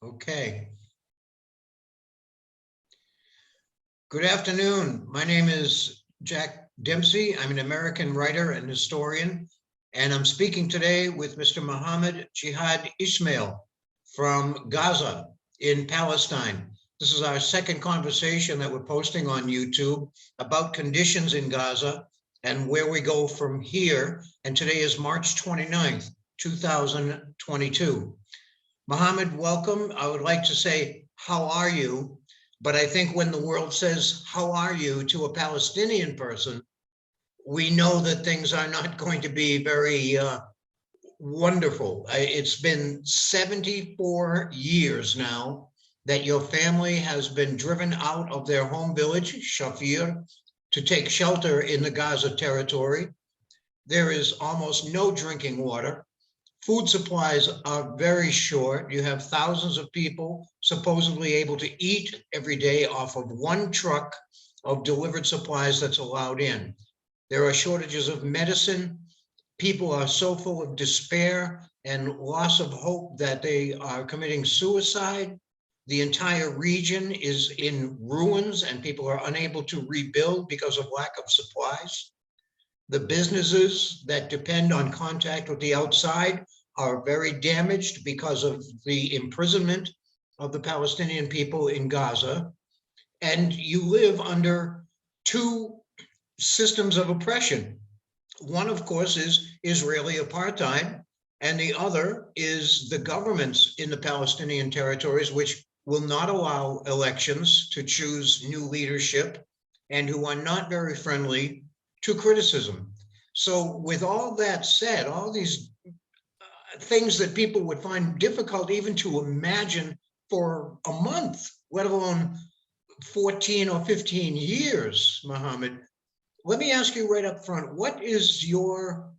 Okay. Good afternoon. My name is Jack Dempsey. I'm an American writer and historian, and I'm speaking today with Mr. Muhammad Jihad Ismael from Gaza in Palestine. This is our second conversation that we're posting on YouTube about conditions in Gaza and where we go from here. And today is March 29th, 2022. Muhammad, welcome. I would like to say, how are you? But I think when the world says, how are you to a Palestinian person, we know that things are not going to be very wonderful. It's been 74 years now that your family has been driven out of their home village, Shaphir, to take shelter in the Gaza territory. There is almost no drinking water. Food supplies are very short. You have thousands of people supposedly able to eat every day off of one truck of delivered supplies that's allowed in. There are shortages of medicine. People are so full of despair and loss of hope that they are committing suicide. The entire region is in ruins and people are unable to rebuild because of lack of supplies. The businesses that depend on contact with the outside are very damaged because of the imprisonment of the Palestinian people in Gaza. And you live under two systems of oppression. One, of course, is Israeli apartheid, and the other is the governments in the Palestinian territories, which will not allow elections to choose new leadership and who are not very friendly to criticism. So with all that said, all these things that people would find difficult even to imagine for a month, let alone 14 or 15 years, Muhammad, let me ask you right up front, what is your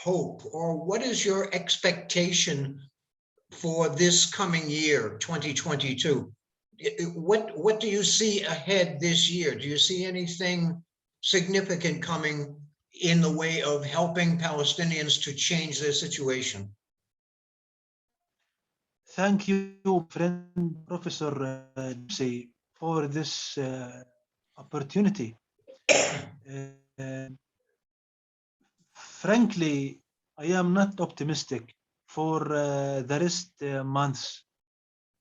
hope or what is your expectation for this coming year, 2022? What do you see ahead this year? Do you see anything significant coming in the way of helping Palestinians to change their situation? Thank you, friend Professor Dempsey, for this opportunity. Frankly, I am not optimistic for the rest months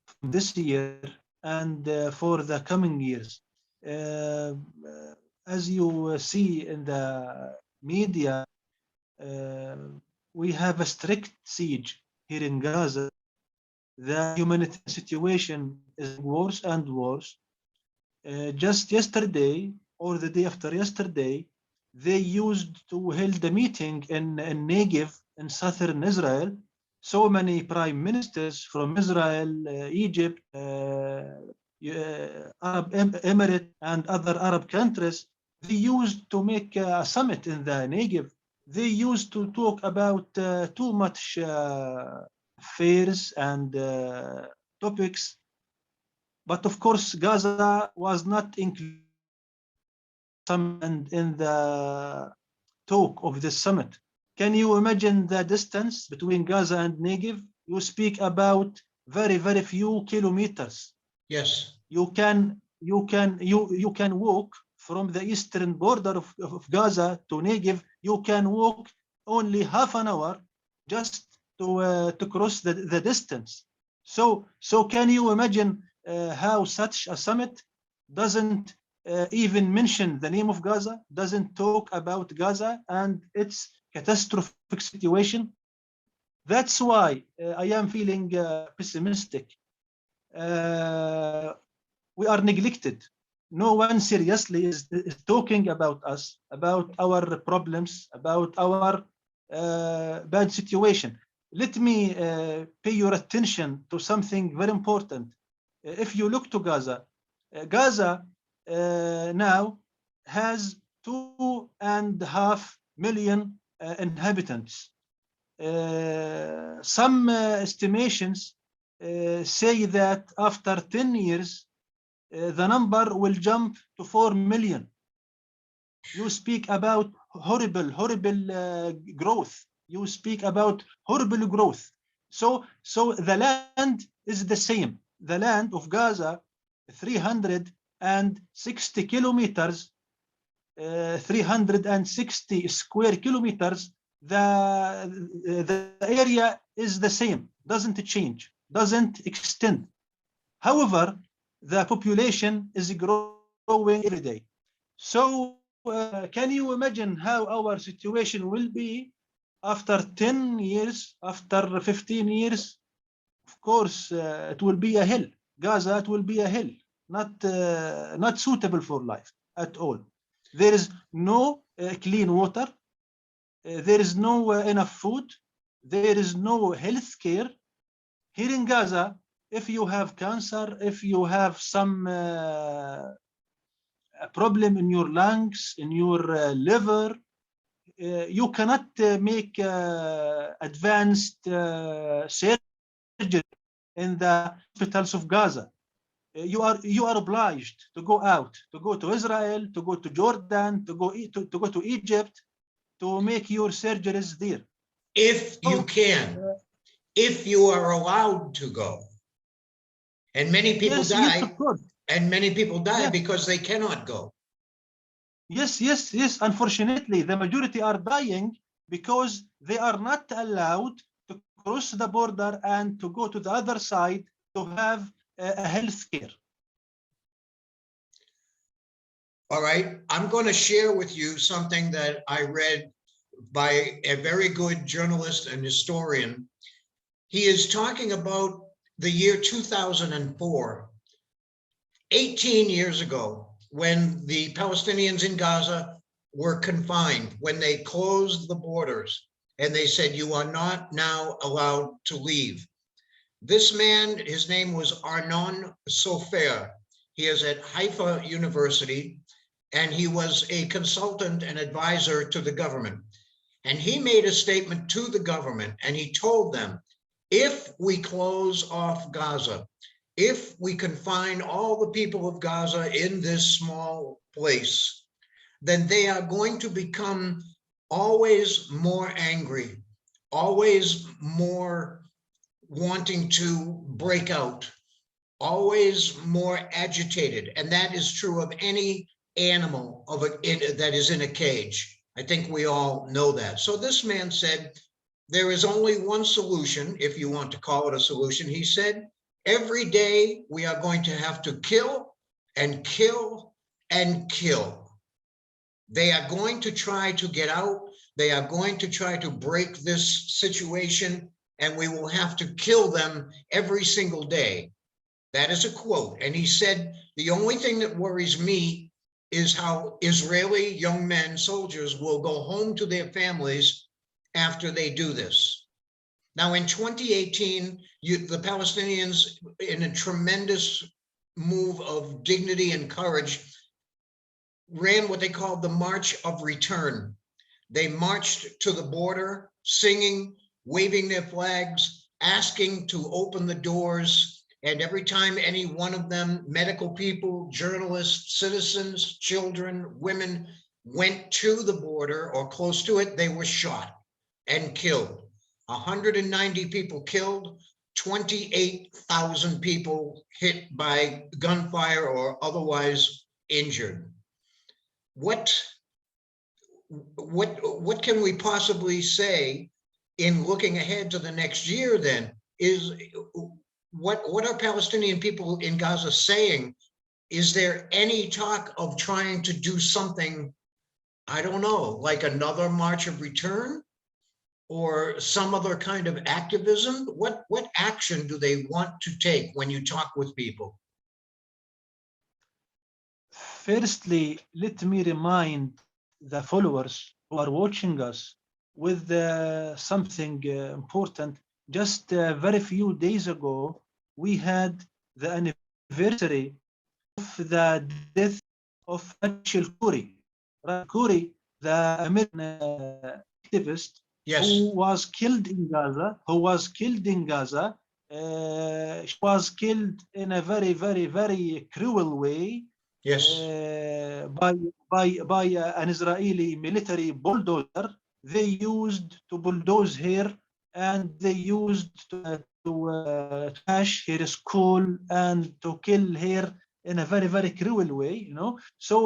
from this year and for the coming years. As you see in the media, we have a strict siege here in Gaza. The humanitarian situation is worse and worse. Just yesterday or the day after yesterday, they used to hold a meeting in Negev in southern Israel. So many prime ministers from Israel, Egypt, Arab Emirates, and other Arab countries, they used to make a summit in the Negev. They used to talk about too much affairs and topics. But of course, Gaza was not included in the talk of this summit. Can you imagine the distance between Gaza and Negev? You speak about very, very few kilometers. Yes. You can walk from the eastern border of Gaza to Negev. You can walk only half an hour just to cross the distance. So can you imagine how such a summit doesn't even mention the name of Gaza, doesn't talk about Gaza and its catastrophic situation? That's why I am feeling pessimistic. We are neglected. No one seriously is talking about us, about our problems, about our bad situation. Let me pay your attention to something very important. If you look to Gaza, Gaza now has 2.5 million inhabitants. Some estimations say that after 10 years, the number will jump to 4 million. You speak about horrible growth. You speak about horrible growth. So the land is the same. the land of Gaza, 360 kilometers, 360 square kilometers, the area is the same, doesn't change, doesn't extend. However, the population is growing every day. So can you imagine how our situation will be after 10 years, after 15 years? Of course, it will be a hell. Gaza, it will be a hell, not suitable for life at all. There is no clean water. There is no enough food. There is no health care. Here in Gaza, if you have cancer, if you have some problem in your lungs, in your liver, you cannot make advanced surgery in the hospitals of Gaza. You are obliged to go out, to go to Israel, to go to Jordan, to go to Egypt, to make your surgeries there. If you can, if you are allowed to go. And many people Yes, die, yes, of course. and many people die Yeah. because they cannot go. Yes, yes, yes. Unfortunately, the majority are dying because they are not allowed to cross the border and to go to the other side to have a health care. All right, I'm going to share with you something that I read by a very good journalist and historian. He is talking about the year 2004, 18 years ago, when the Palestinians in Gaza were confined, when they closed the borders and they said, you are not now allowed to leave. This man, his name was Arnon Sofer. He is at Haifa University, and he was a consultant and advisor to the government. And he made a statement to the government, and he told them, if we close off Gaza, if we confine all the people of Gaza in this small place, then they are going to become always more angry, always more wanting to break out, always more agitated. And that is true of any animal that is in a cage. I think we all know that. So this man said, there is only one solution, if you want to call it a solution. He said, every day we are going to have to kill and kill and kill. They are going to try to get out. They are going to try to break this situation, and we will have to kill them every single day. That is a quote. And he said, the only thing that worries me is how Israeli young men, soldiers, will go home to their families after they do this. Now, in 2018, the Palestinians, in a tremendous move of dignity and courage, ran what they called the March of Return. They marched to the border, singing, waving their flags, asking to open the doors. And every time any one of them, medical people, journalists, citizens, children, women, went to the border or close to it, they were shot and killed. 190 people killed, 28,000 people hit by gunfire or otherwise injured. What can we possibly say in looking ahead to the next year then? Is what are Palestinian people in Gaza saying? Is there any talk of trying to do something, I don't know, like another March of Return or some other kind of activism? What action do they want to take when you talk with people? Firstly, let me remind the followers who are watching us with something important. Just very few days ago, we had the anniversary of the death of Rachel Corrie. Corrie, the American activist, Yes. who was killed in Gaza. She was killed in a very, very, very cruel way. Yes. By an Israeli military bulldozer. They used to bulldoze her, and they used to trash her school and to kill her in a very, very cruel way, you know. So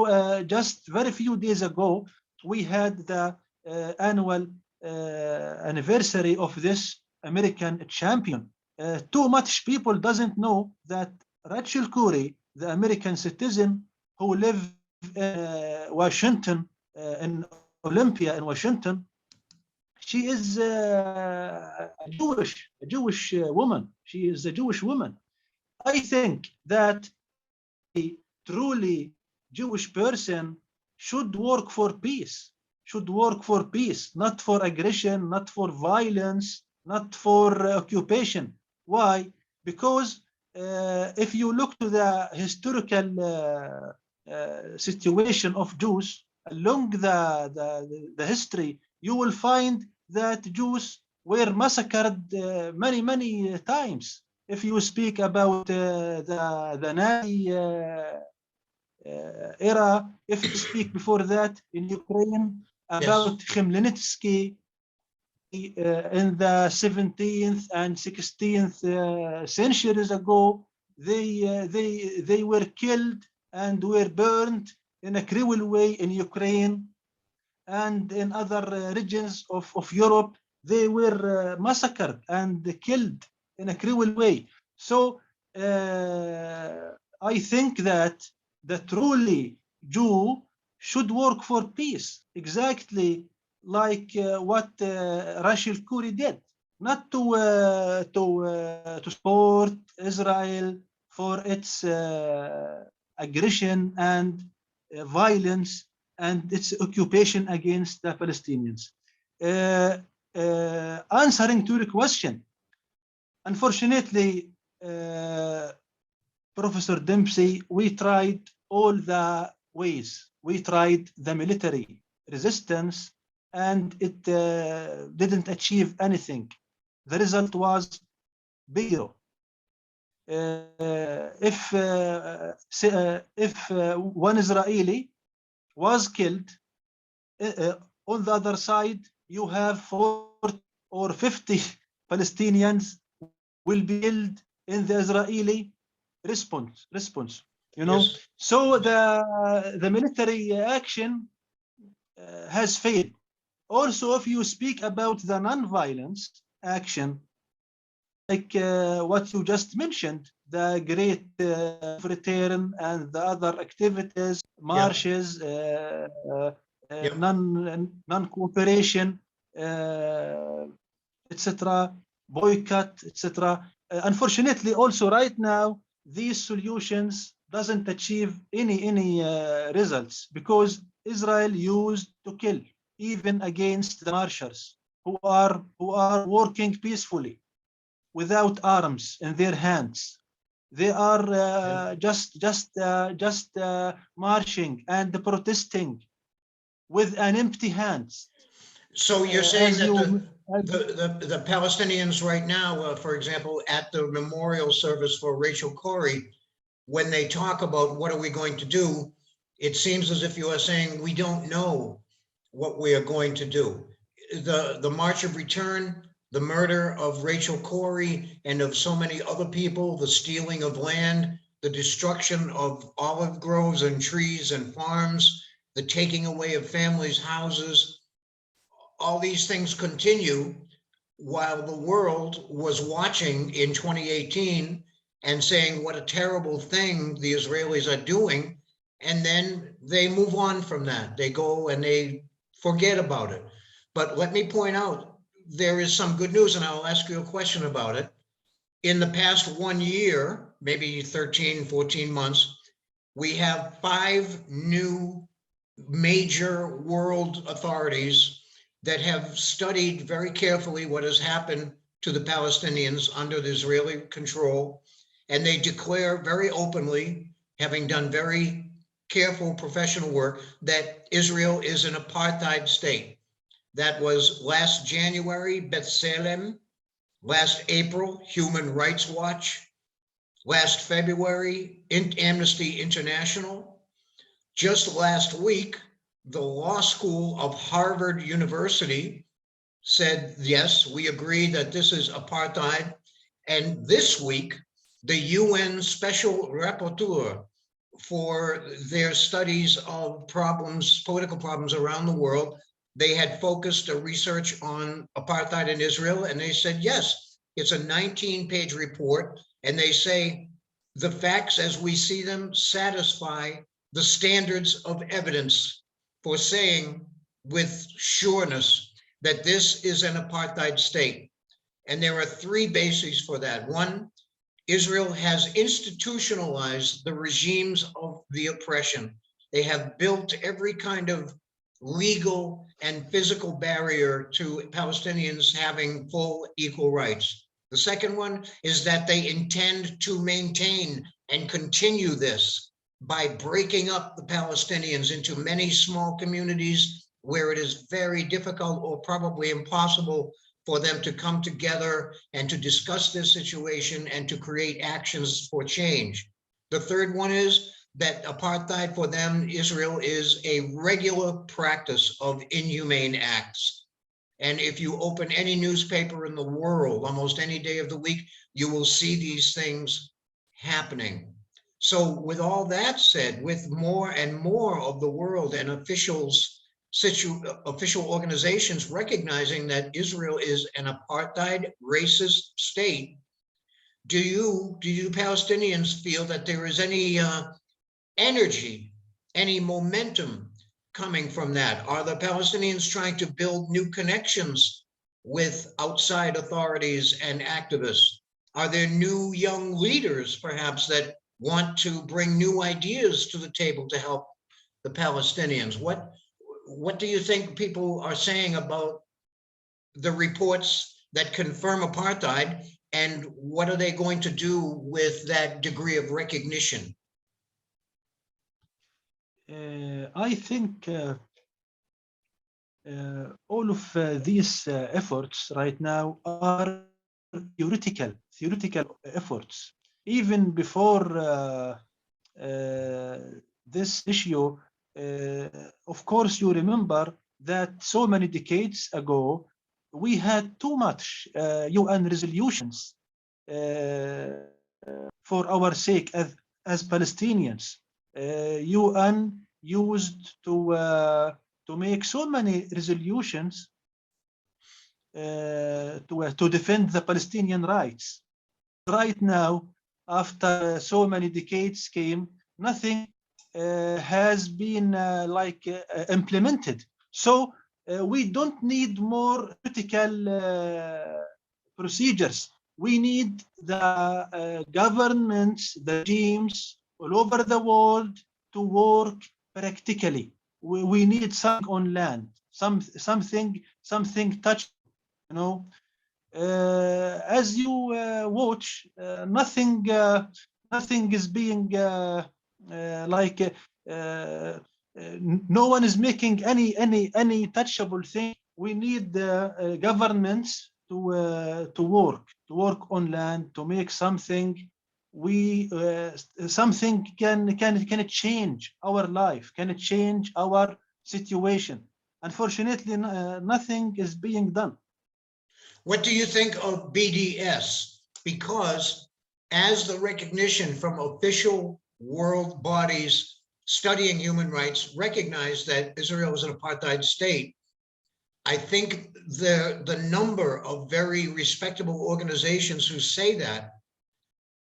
just very few days ago, we had the annual anniversary of this American champion. Too much people doesn't know that Rachel Corrie, the American citizen who live in Washington, in Olympia in Washington, she is a Jewish woman. She is a Jewish woman. I think that a truly Jewish person should work for peace, not for aggression, not for violence, not for occupation. Why? Because if you look to the historical situation of Jews along the history, you will find that Jews were massacred many times. If you speak about the Nazi era, if you speak before that in Ukraine about Khmelnytsky in the 17th and 16th centuries ago, they were killed and were burned in a cruel way in Ukraine and in other regions of Europe. They were massacred and killed in a cruel way. So I think that the truly Jew should work for peace, exactly like what Rachel Corrie did, not to support Israel for its aggression and violence and its occupation against the Palestinians. Answering to the question, unfortunately, Professor Dempsey, we tried all the ways. We tried the military resistance and it didn't achieve anything. The result was zero. If one Israeli was killed, on the other side, you have 40 or 50 Palestinians will be killed in the Israeli response, you know. Yes. So the military action has failed. Also, if you speak about the non-violence action, like what you just mentioned, the Great Return and the other activities, marches, non-cooperation, etc., boycott, etc. Unfortunately, also right now, these solutions doesn't achieve any results because Israel used to kill even against the marchers who are working peacefully without arms in their hands. They are just marching and protesting with an empty hands. So you're saying that the Palestinians right now, for example, at the memorial service for Rachel Corrie, when they talk about what are we going to do, it seems as if you are saying we don't know what we are going to do. The March of Return, the murder of Rachel Corrie and of so many other people, the stealing of land, the destruction of olive groves and trees and farms, the taking away of families' houses, all these things continue while the world was watching in 2018 and saying what a terrible thing the Israelis are doing. And then they move on from that. They go and they forget about it. But let me point out, there is some good news, and I'll ask you a question about it. In the past 1 year, maybe 13, 14 months, we have 5 new major world authorities that have studied very carefully what has happened to the Palestinians under the Israeli control. And they declare very openly, having done very careful professional work, that Israel is an apartheid state. That was last January, B'Tselem, last April, Human Rights Watch, last February, Amnesty International. Just last week, the law school of Harvard University said, yes, we agree that this is apartheid. And this week, the UN Special Rapporteur for their studies of problems, political problems around the world, they had focused a research on apartheid in Israel, and they said, yes, it's a 19-page report, and they say the facts as we see them satisfy the standards of evidence for saying with sureness that this is an apartheid state. And there are three bases for that. One, Israel has institutionalized the regimes of the oppression. They have built every kind of legal and physical barrier to Palestinians having full equal rights. The second one is that they intend to maintain and continue this by breaking up the Palestinians into many small communities where it is very difficult or probably impossible for them to come together and to discuss this situation and to create actions for change. The third one is that apartheid for them, Israel, is a regular practice of inhumane acts. And if you open any newspaper in the world, almost any day of the week, you will see these things happening. So with all that said, with more and more of the world and official organizations recognizing that Israel is an apartheid racist state, do you Palestinians feel that there is any energy, any momentum coming from that? Are the Palestinians trying to build new connections with outside authorities and activists? Are there new young leaders, perhaps, that want to bring new ideas to the table to help the Palestinians? What do you think people are saying about the reports that confirm apartheid, and what are they going to do with that degree of recognition? I think all of these efforts right now are theoretical efforts. Even before this issue, of course, you remember that so many decades ago, we had too much UN resolutions for our sake as Palestinians. UN used to make so many resolutions to defend the Palestinian rights. Right now, after so many decades came, nothing has been implemented. So we don't need more critical procedures. We need the governments, the regimes all over the world to work practically. We need something on land, something touch. You know, as you watch, nothing is being no one is making any touchable thing. We need governments to work on land, to make something. Something can change our life, can change our situation. Unfortunately, nothing is being done. What do you think of BDS? Because as the recognition from official world bodies studying human rights recognize that Israel is an apartheid state, I think the number of very respectable organizations who say that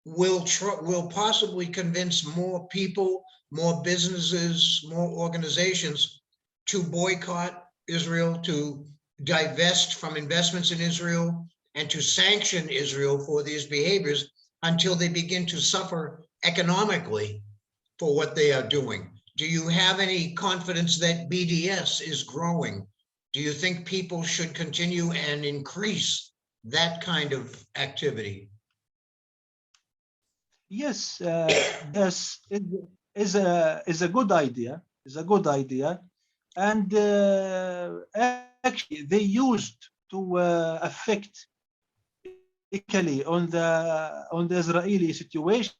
will possibly convince more people, more businesses, more organizations to boycott Israel, to divest from investments in Israel, and to sanction Israel for these behaviors until they begin to suffer economically for what they are doing. Do you have any confidence that BDS is growing? Do you think people should continue and increase that kind of activity? Yes, yes, it is a good idea. Is a good idea, and actually they used to affect equally on the Israeli situation.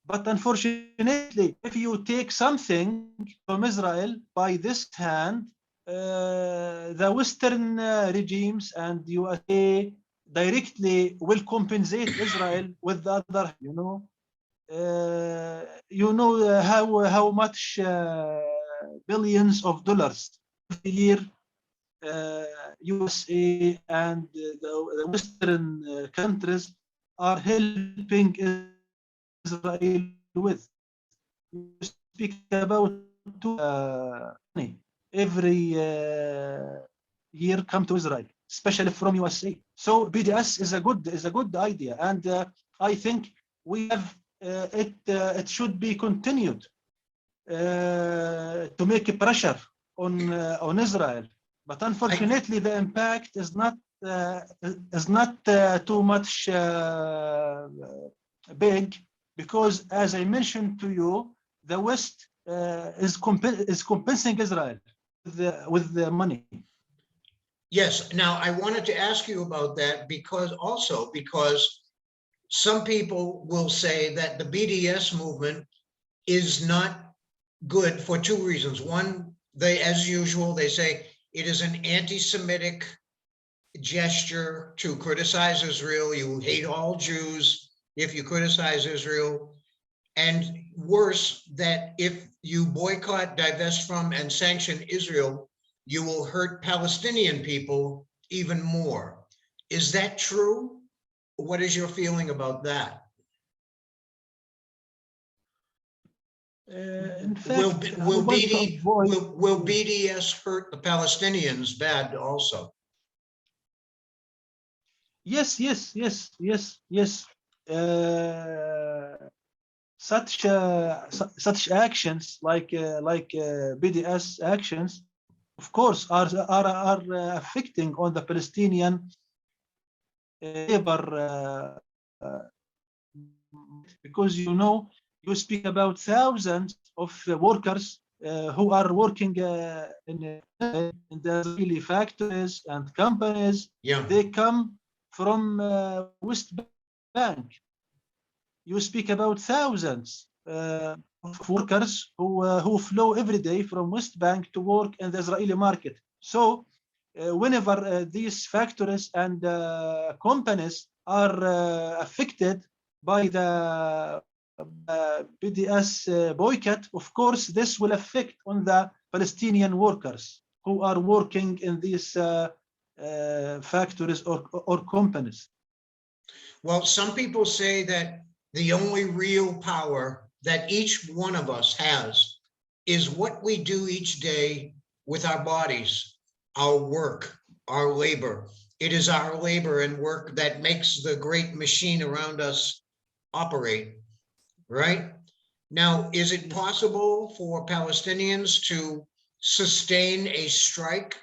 But unfortunately, if you take something from Israel by this hand, the Western regimes and USA, directly will compensate Israel with the other, how much billions of dollars every year USA and the Western countries are helping Israel with. You speak about money every year come to Israel, especially from USA. So BDS is a good idea, and I think we have it. It should be continued to make a pressure on Israel. But unfortunately, the impact is not too much big, because, as I mentioned to you, the West is compensating Israel with the money. Yes. Now, I wanted to ask you about that because some people will say that the BDS movement is not good for two reasons. One, as usual, they say it is an anti-Semitic gesture to criticize Israel. You hate all Jews if you criticize Israel. And worse, that if you boycott, divest from, and sanction Israel, you will hurt Palestinian people even more. Is that true? What is your feeling about that? In fact, will BDS hurt the Palestinians bad also? Yes. Such actions like BDS actions, of course, are affecting on the Palestinian labor, because you speak about thousands of workers who are working in the Israeli factories and companies. Yeah. They come from West Bank. You speak about thousands of workers who flow every day from West Bank to work in the Israeli market. So whenever these factories and companies are affected by the BDS boycott, of course, this will affect on the Palestinian workers who are working in these factories or companies. Well, some people say that the only real power that each one of us has is what we do each day with our bodies, our work, our labor. It is our labor and work that makes the great machine around us operate, right? Now, is it possible for Palestinians to sustain a strike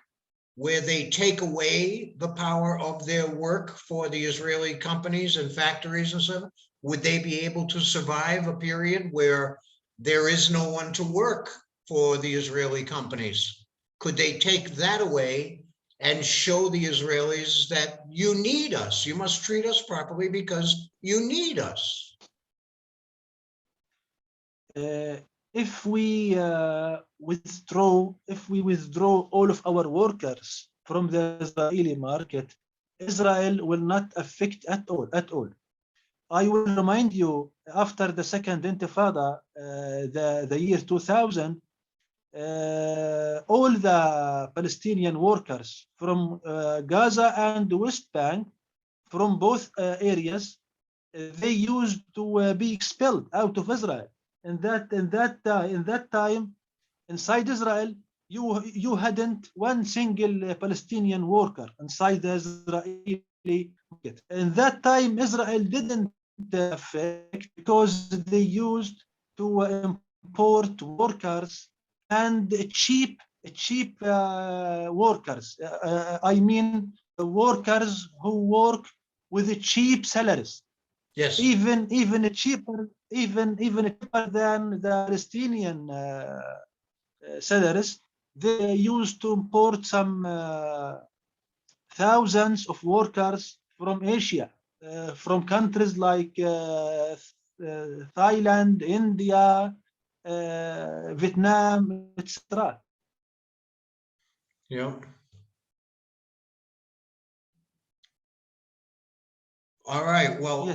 where they take away the power of their work for the Israeli companies and factories and so on? Would they be able to survive a period where there is no one to work for the Israeli companies? Could they take that away and show the Israelis that you need us, you must treat us properly because you need us? If we withdraw all of our workers from the Israeli market, Israel will not affect at all. I will remind you, after the second Intifada, the year 2000, all the Palestinian workers from Gaza and the West Bank, from both areas, they used to be expelled out of Israel. In that time, inside Israel, you hadn't one single Palestinian worker inside the Israeli market. In that time, Israel didn't affect, because they used to import workers, and cheap workers. I mean, the workers who work with cheap salaries. Yes. Even cheaper than the Palestinian salaries. They used to import some thousands of workers from Asia, from countries like Thailand, India, Vietnam, etc. Yeah. All right. Well,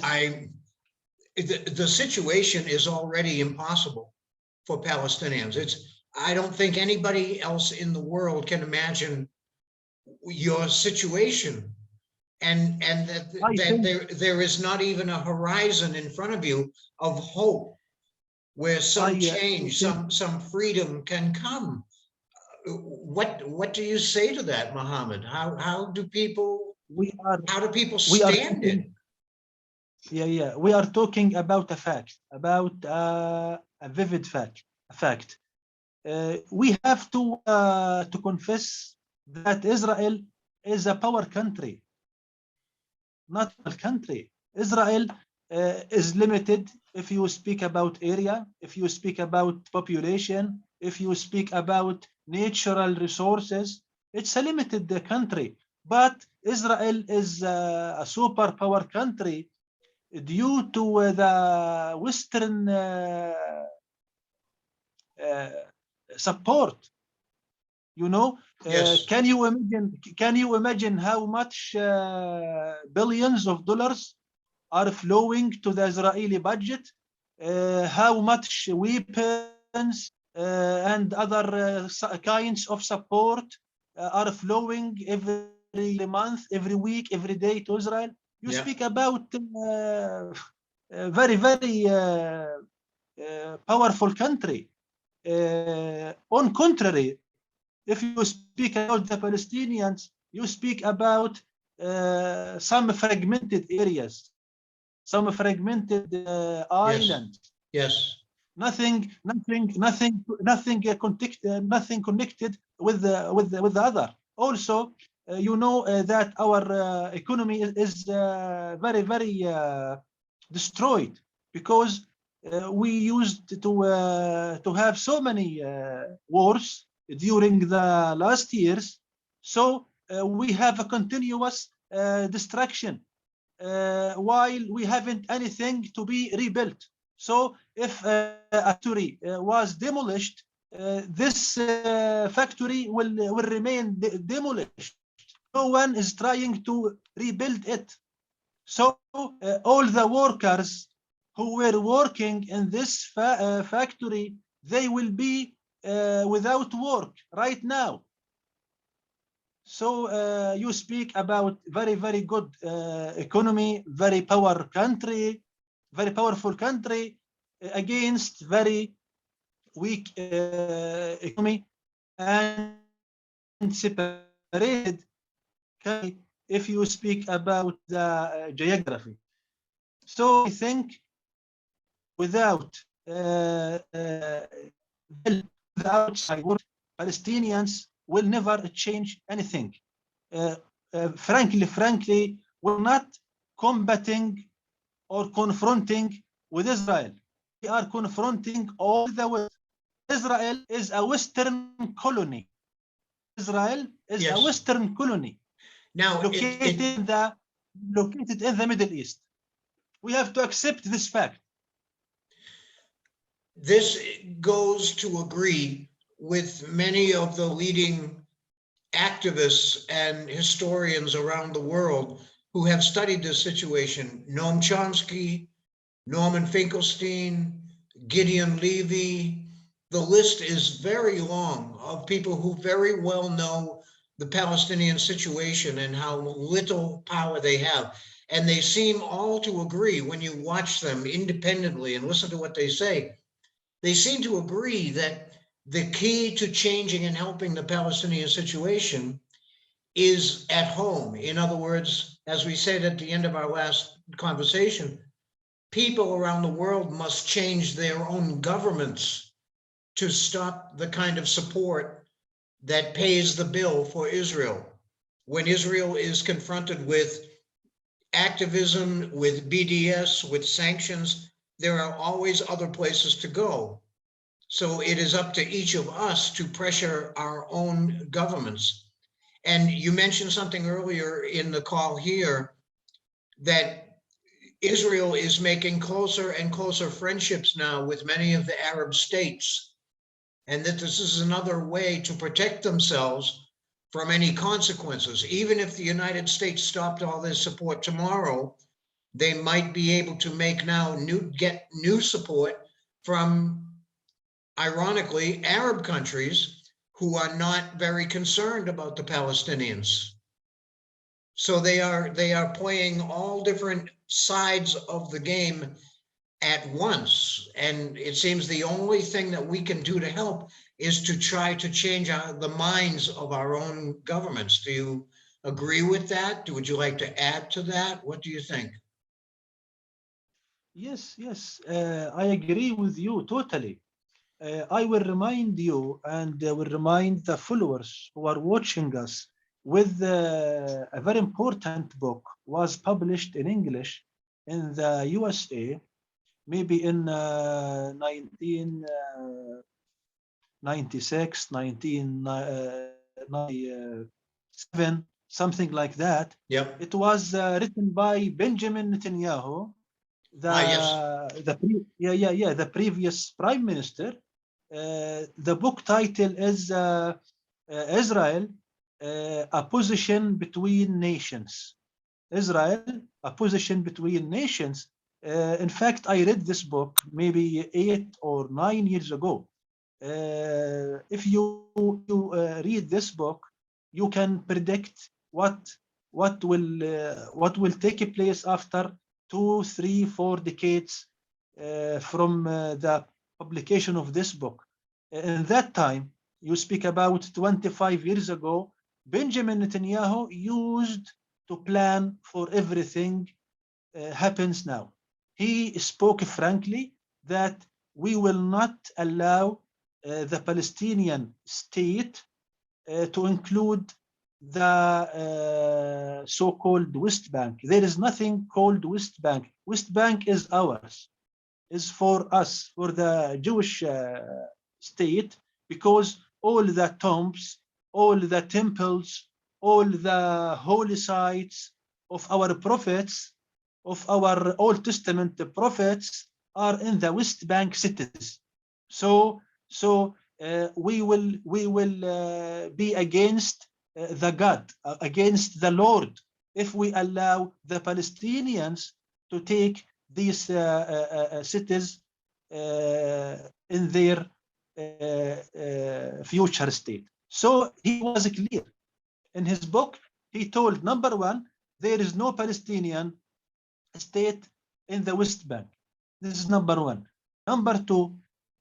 Yes, the situation is already impossible for Palestinians. I don't think anybody else in the world can imagine your situation, and I that think there is not even a horizon in front of you of hope where some I change, think some freedom can come. What do you say to that, Muhammad? we are How do people we are stand it? talking. Yeah, we are talking about a fact, about a vivid fact. A fact. We have to confess that Israel is a power country, not a country. Israel is limited if you speak about area, if you speak about population, if you speak about natural resources. It's a limited country. But Israel is a superpower country due to the Western uh, support. You know, Yes, can you imagine how much billions of dollars are flowing to the Israeli budget? How much weapons and other kinds of support are flowing every month, every week, every day to Israel? You yeah, speak about very, very powerful country. On contrary, if you speak about the Palestinians, you speak about some fragmented areas, some fragmented yes, islands. yes, Nothing connected with the other. Also, you know that our economy is very, very destroyed because we used to have so many wars during the last years. So we have a continuous destruction while we haven't anything to be rebuilt. So if a factory was demolished, this factory will remain demolished. No one is trying to rebuild it. So all the workers who were working in this factory, they will be without work right now. So you speak about very, very good economy, very powerful country against very weak economy and separated country if you speak about the geography. So I think without the outside world, Palestinians will never change anything. Frankly, we're not combating or confronting with Israel. We are confronting all the West. Israel is a Western colony. Israel is a yes. Western colony Now, located in the Middle East. We have to accept this fact. this goes to agree with many of the leading activists and historians around the world who have studied this situation. Noam Chomsky, Norman Finkelstein, Gideon Levy. The list is very long of people who very well know the Palestinian situation and how little power they have. And they seem all to agree when you watch them independently and listen to what they say. They seem to agree that the key to changing and helping the Palestinian situation is at home. In other words, as we said at the end of our last conversation, people around the world must change their own governments to stop the kind of support that pays the bill for Israel. When Israel is confronted with activism, with BDS, with sanctions, there are always other places to go. So it is up to each of us to pressure our own governments. And you mentioned something earlier in the call here that Israel is making closer and closer friendships now with many of the Arab states, and that this is another way to protect themselves from any consequences. Even if the United States stopped all this support tomorrow, they might be able to make now get new support from, ironically, Arab countries who are not very concerned about the Palestinians. So they are playing all different sides of the game at once. And it seems the only thing that we can do to help is to try to change the minds of our own governments. Do you agree with that? Would you like to add to that? What do you think? Yes, yes, I agree with you totally. I will remind you and will remind the followers who are watching us with a very important book was published in English in the USA, maybe in 1996, 1997, something like that. Yep. It was written by Benjamin Netanyahu, Yes. the previous prime minister. The book title is Israel, a position between nations. Israel, a position between nations. In fact, I read this book maybe 8 or 9 years ago. If you read this book, you can predict what will take place after 2, 3, 4 decades from the publication of this book. In that time, you speak about 25 years ago, Benjamin Netanyahu used to plan for everything happens now. He spoke frankly that we will not allow the Palestinian state to include the so-called West Bank. There is nothing called West Bank. West Bank is ours, is for us, for the Jewish state, because all the tombs, all the temples, all the holy sites of our prophets, of our Old Testament prophets, are in the West Bank cities. So we will be against the God, against the Lord, if we allow the Palestinians to take these cities in their future state. So he was clear. In his book, he told, number one, there is no Palestinian state in the West Bank. This is number one. Number two,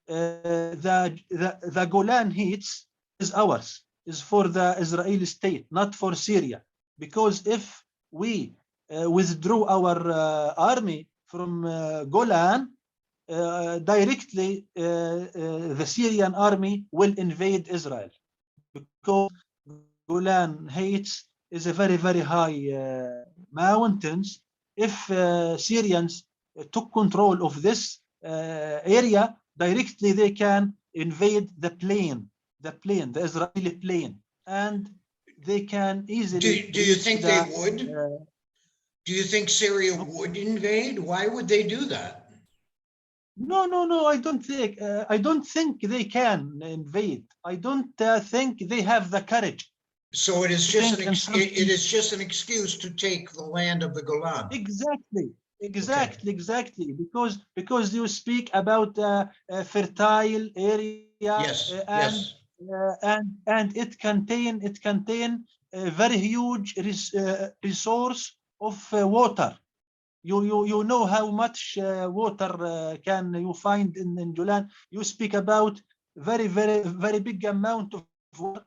the Golan Heights is ours, is for the Israeli state, not for Syria. Because if we withdraw our army from Golan, directly the Syrian army will invade Israel, because Golan Heights is a very, very high mountains. If Syrians took control of this area, directly they can invade the Israeli plain, and they can easily Do you reach think they would? Do you think Syria would invade? Why would they do that? No. I don't think they can invade. I don't think they have the courage. So it is to just think in something. it is just an excuse to take the land of the Golan. Exactly. Because you speak about a fertile area, Yes, yes. and it contain a very huge resource of water. You know how much water can you find in Golan. You speak about very big amount of water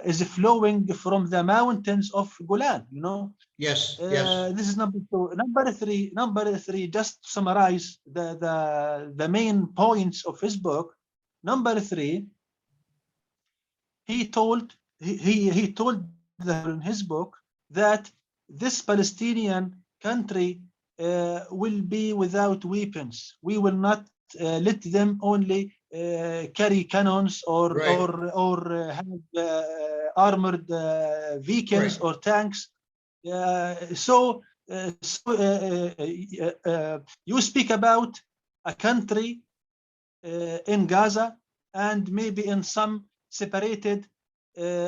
is flowing from the mountains of Golan, you know. Yes. This is number two. Number three, just to summarize the main points of his book. Number three, he told in his book that this Palestinian country will be without weapons. We will not let them only carry cannons or have armored vehicles or tanks. You speak about a country in Gaza and maybe in some separated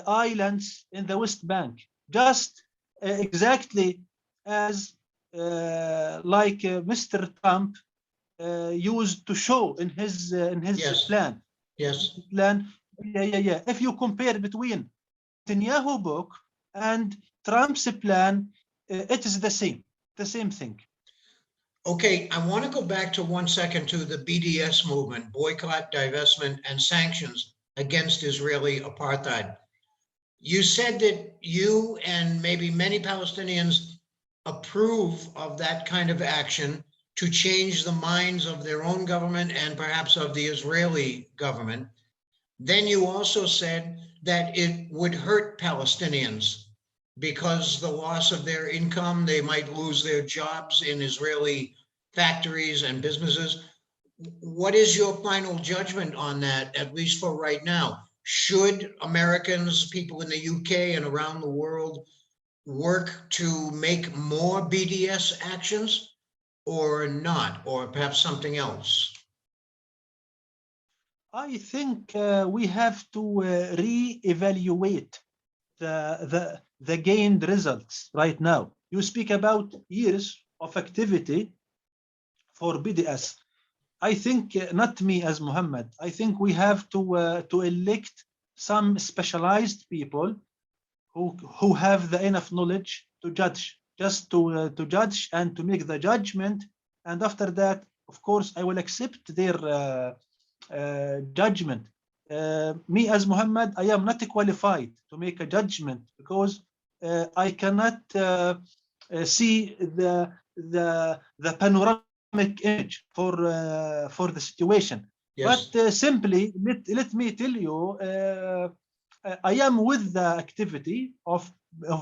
islands in the West Bank, just exactly as like Mr. Trump used to show in his Yes. plan. Yes. Yeah. If you compare between Netanyahu book and Trump's plan, it is the same thing. Okay, I want to go back to 1 second to the BDS movement, boycott, divestment, and sanctions against Israeli apartheid. You said that you and maybe many Palestinians approve of that kind of action to change the minds of their own government and perhaps of the Israeli government. Then you also said that it would hurt Palestinians because the loss of their income, they might lose their jobs in Israeli factories and businesses. What is your final judgment on that, at least for right now? Should Americans, people in the UK and around the world, work to make more BDS actions or not, or perhaps something else? I think we have to re-evaluate the gained results right now. You speak about years of activity for BDS. I think not me as Muhammad. I think we have to elect some specialized people who have the enough knowledge to judge, just to judge and to make the judgment. And after that, of course, I will accept their judgment. Me as Muhammad, I am not qualified to make a judgment because I cannot see the panoramic image for the situation. Yes. But simply, let me tell you, I am with the activity of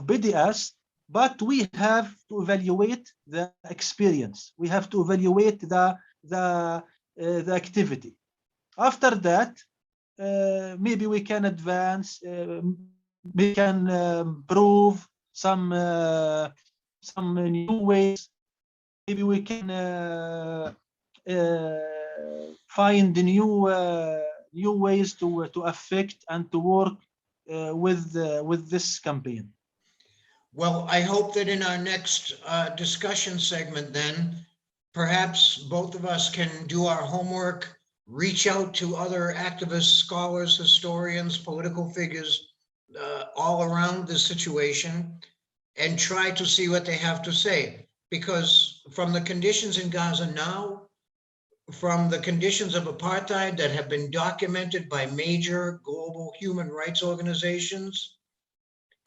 BDS, but we have to evaluate the experience. We have to evaluate the activity. After that, maybe we can advance. We can prove some new ways. Maybe we can find new ways to affect and to work with this campaign. Well, I hope that in our next discussion segment, then perhaps both of us can do our homework, reach out to other activists, scholars, historians, political figures all around this situation, and try to see what they have to say. Because from the conditions in Gaza now, from the conditions of apartheid that have been documented by major global human rights organizations,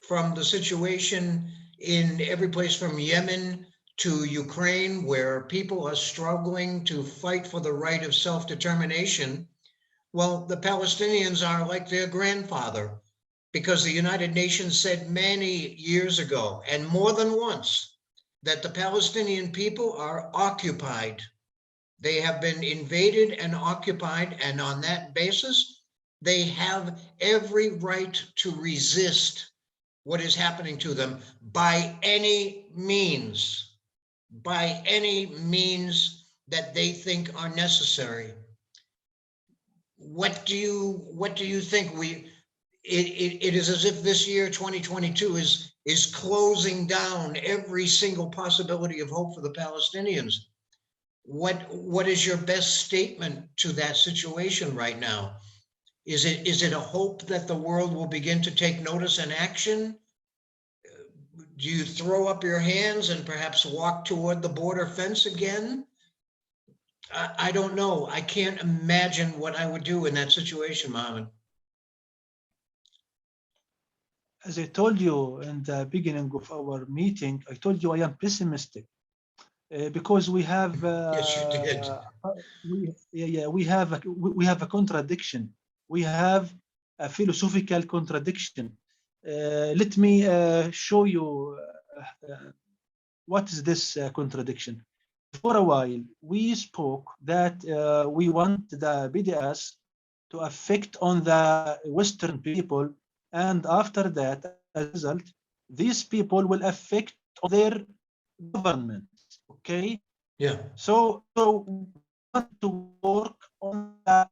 from the situation in every place from Yemen to Ukraine, where people are struggling to fight for the right of self-determination, well, the Palestinians are like their grandfather, because the United Nations said many years ago, and more than once, that the Palestinian people are occupied. They have been invaded and occupied, and on that basis, they have every right to resist what is happening to them by any means that they think are necessary. What do you think? It is as if this year 2022 is closing down every single possibility of hope for the Palestinians. What is your best statement to that situation right now? Is it a hope that the world will begin to take notice and action? Do you throw up your hands and perhaps walk toward the border fence again? I don't know. I can't imagine what I would do in that situation, Mohammed. As I told you in the beginning of our meeting, I told you I am pessimistic because we have Yes, you did. we have a contradiction. We have a philosophical contradiction. Let me show you what is this contradiction. For a while, we spoke that we want the BDS to affect on the Western people, and after that, as a result, these people will affect on their government. Okay. Yeah. So we want to work on the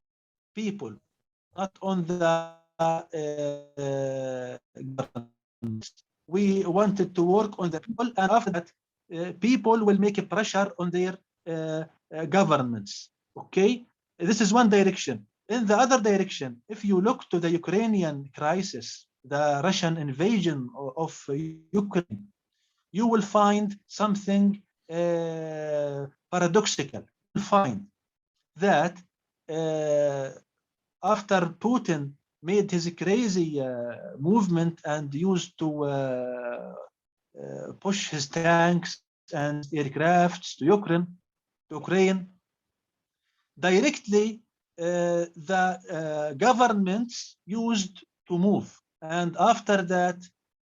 people, not on the government. We wanted to work on the people, and after that, people will make a pressure on their governments. Okay, this is one direction. In the other direction, if you look to the Ukrainian crisis, the Russian invasion of Ukraine, you will find something paradoxical. You'll find that after Putin made his crazy movement and used to push his tanks and aircrafts to Ukraine, directly the governments used to move, and after that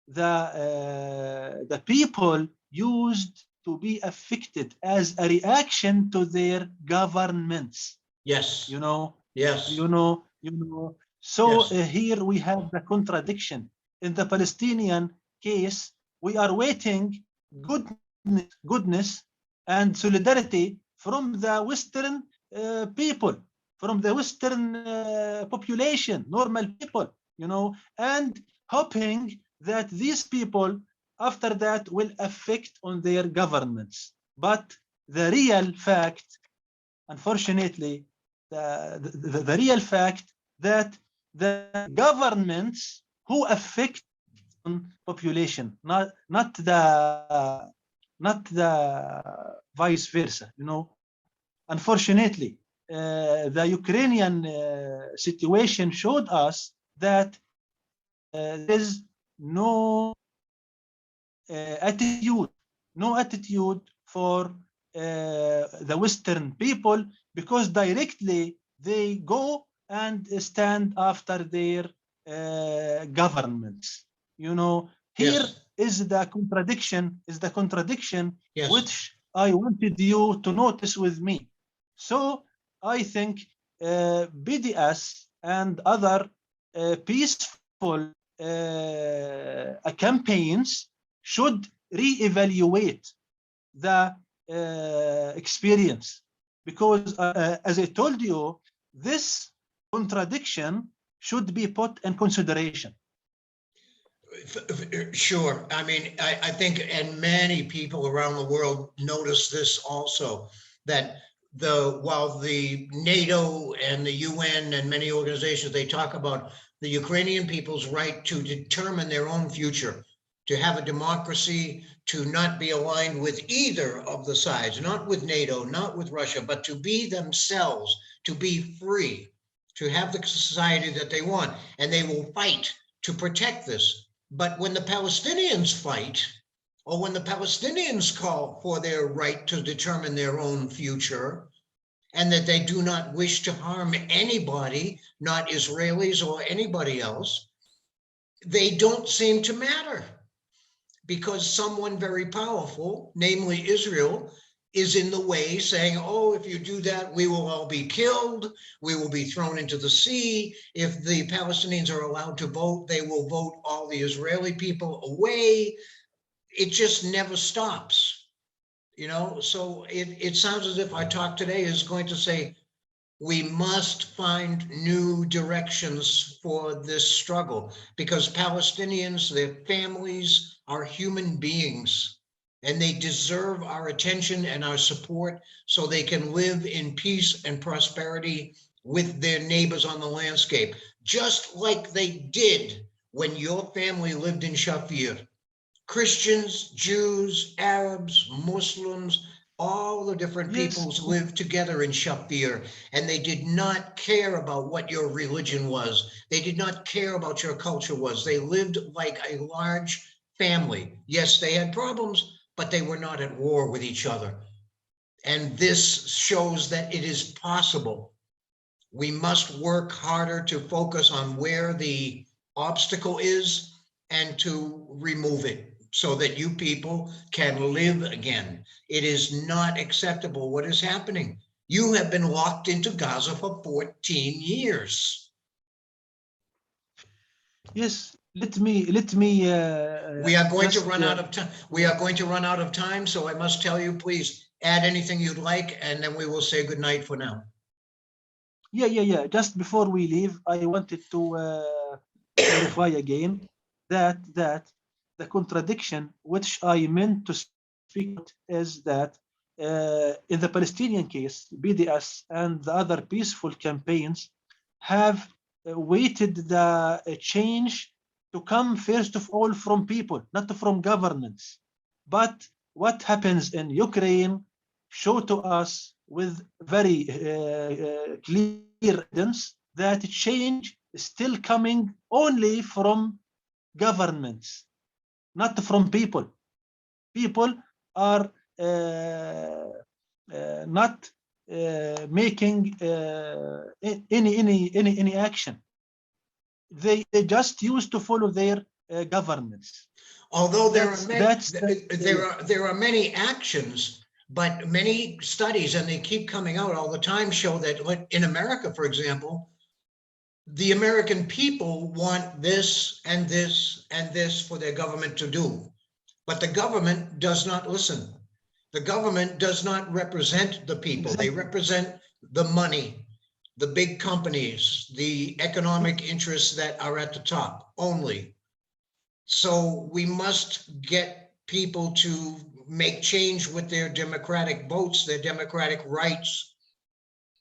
the people used to be affected as a reaction to their governments. Yes. You know. Yes. You know. So Yes. here we have the contradiction. In the Palestinian case, we are waiting goodness and solidarity from the Western people, from the Western population, normal people, you know, and hoping that these people after that will affect on their governments. But the real fact, unfortunately, the real fact that the governments who affect on population, not the vice versa, you know. Unfortunately, the Ukrainian situation showed us that there is no attitude for the Western people, because directly they go and stand after their governments. You know, here is the contradiction Yes. which I wanted you to notice with me. So I think BDS and other peaceful campaigns should re-evaluate the experience, because as I told you, this contradiction should be put in consideration. Sure. I mean, I think, and many people around the world notice this also, that while the NATO and the UN and many organizations, they talk about the Ukrainian people's right to determine their own future, to have a democracy, to not be aligned with either of the sides, not with NATO, not with Russia, but to be themselves, to be free, to have the society that they want, and they will fight to protect this. But when the Palestinians fight, or when the Palestinians call for their right to determine their own future, and that they do not wish to harm anybody, not Israelis or anybody else, they don't seem to matter, because someone very powerful, namely Israel, is in the way, saying, oh, if you do that, we will all be killed, we will be thrown into the sea. If the Palestinians are allowed to vote, they will vote all the Israeli people away. It just never stops, you know? So it sounds as if our talk today is going to say, we must find new directions for this struggle, because Palestinians, their families, are human beings, and they deserve our attention and our support so they can live in peace and prosperity with their neighbors on the landscape, just like they did when your family lived in Shaphir. Christians, Jews, Arabs, Muslims, all the different peoples lived together in Shaphir, and they did not care about what your religion was. They did not care about your culture was. They lived like a large family. Yes, they had problems, but they were not at war with each other. And this shows that it is possible. We must work harder to focus on where the obstacle is and to remove it, so that you people can live again. It is not acceptable what is happening. You have been locked into Gaza for 14 years. Yes, let me. We are going to run out of time. We are going to run out of time, so I must tell you, please add anything you'd like, and then we will say good night for now. Yeah. Just before we leave, I wanted to clarify again that the contradiction which I meant to speak is that in the Palestinian case, BDS and the other peaceful campaigns have waited the change to come first of all from people, not from governments. But what happens in Ukraine show to us with very clear evidence that change is still coming only from governments, not from people. People are not making any action. They just used to follow their governments. Although there are many actions, but many studies, and they keep coming out all the time, show that in America, for example, the American people want this and this and this for their government to do, but the government does not listen. The government does not represent the people. Exactly. They represent the money, the big companies, the economic interests that are at the top only. So we must get people to make change with their democratic votes, their democratic rights,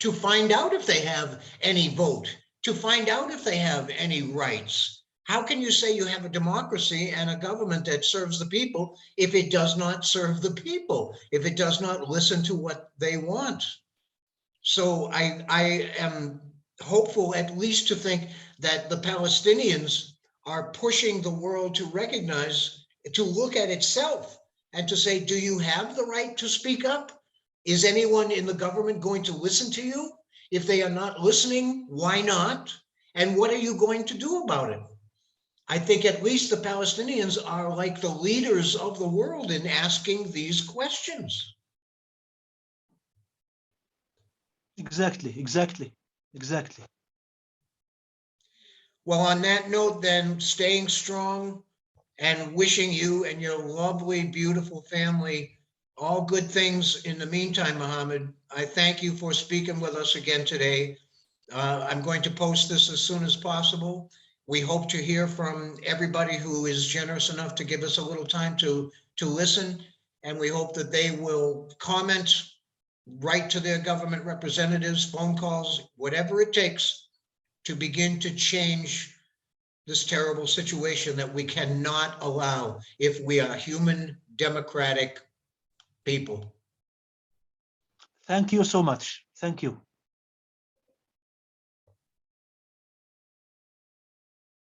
to find out if they have any vote, to find out if they have any rights. How can you say you have a democracy and a government that serves the people if it does not serve the people, if it does not listen to what they want? So I am hopeful at least to think that the Palestinians are pushing the world to recognize, to look at itself and to say, do you have the right to speak up? Is anyone in the government going to listen to you? If they are not listening, why not? And what are you going to do about it? I think at least the Palestinians are like the leaders of the world in asking these questions. Exactly. Well, on that note, then, staying strong and wishing you and your lovely, beautiful family all good things in the meantime, Muhammad. I thank you for speaking with us again today. I'm going to post this as soon as possible. We hope to hear from everybody who is generous enough to give us a little time to listen, and we hope that they will comment, write to their government representatives, phone calls, whatever it takes to begin to change this terrible situation that we cannot allow if we are human, democratic people. Thank you so much. Thank you.